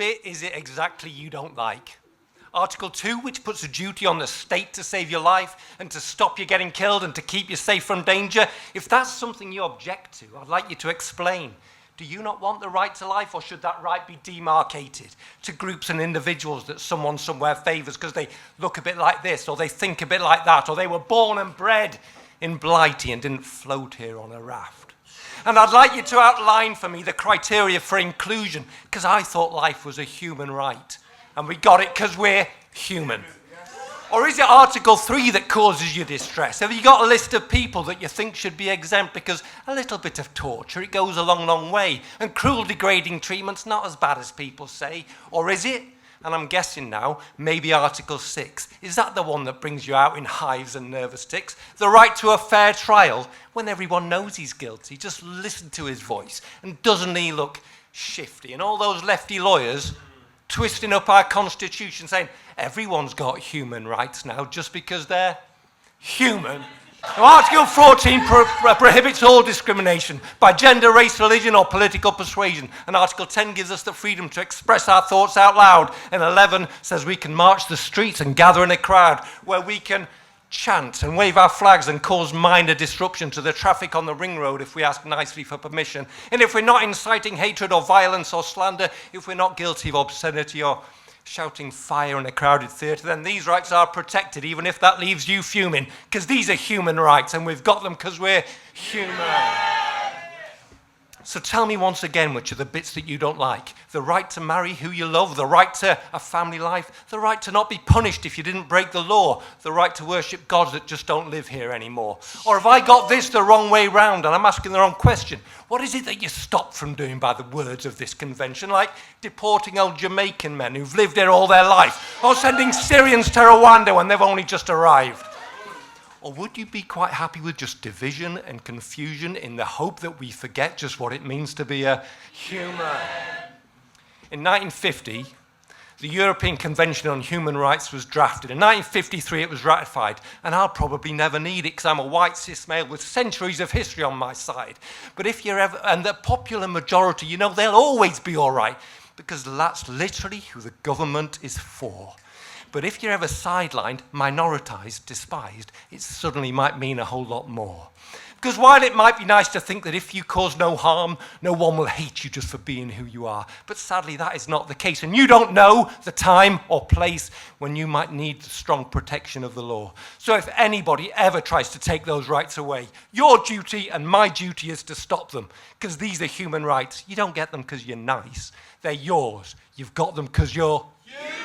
bit is it exactly you don't like? Article 2, which puts a duty on the state to save your life and to stop you getting killed and to keep you safe from danger. If that's something you object to, I'd like you to explain. Do you not want the right to life, or should that right be demarcated to groups and individuals that someone somewhere favours because they look a bit like this, or they think a bit like that, or they were born and bred in Blighty and didn't float here on a raft? And I'd like you to outline for me the criteria for inclusion, because I thought life was a human right. And we got it because we're human. Or is it Article 3 that causes you distress? Have you got a list of people that you think should be exempt because a little bit of torture, it goes a long, long way, and cruel, degrading treatment's not as bad as people say? Or is it? And I'm guessing now, maybe Article 6. Is that the one that brings you out in hives and nervous tics? The right to a fair trial when everyone knows he's guilty. Just listen to his voice. And doesn't he look shifty? And all those lefty lawyers twisting up our constitution, saying everyone's got human rights now just because they're human. Now, Article 14 prohibits all discrimination by gender, race, religion, or political persuasion. And Article 10 gives us the freedom to express our thoughts out loud. And 11 says we can march the streets and gather in a crowd, where we can chant and wave our flags and cause minor disruption to the traffic on the ring road if we ask nicely for permission. And if we're not inciting hatred or violence or slander, if we're not guilty of obscenity or shouting fire in a crowded theatre, then these rights are protected, even if that leaves you fuming, because these are human rights and we've got them because we're human. So tell me once again, which are the bits that you don't like? The right to marry who you love, the right to a family life, the right to not be punished if you didn't break the law, the right to worship gods that just don't live here anymore. Or have I got this the wrong way round and I'm asking the wrong question? What is it that you stopped from doing by the words of this convention? Like deporting old Jamaican men who've lived here all their life, or sending Syrians to Rwanda when they've only just arrived? Or would you be quite happy with just division and confusion in the hope that we forget just what it means to be a human? In 1950, the European Convention on Human Rights was drafted. In 1953, it was ratified. And I'll probably never need it because I'm a white cis male with centuries of history on my side. But if you're ever, and the popular majority, you know, they'll always be all right, because that's literally who the government is for. But if you're ever sidelined, minoritized, despised, it suddenly might mean a whole lot more. Because while it might be nice to think that if you cause no harm, no one will hate you just for being who you are, but sadly that is not the case. And you don't know the time or place when you might need the strong protection of the law. So if anybody ever tries to take those rights away, your duty and my duty is to stop them. Because these are human rights. You don't get them because you're nice. They're yours. You've got them because you're human.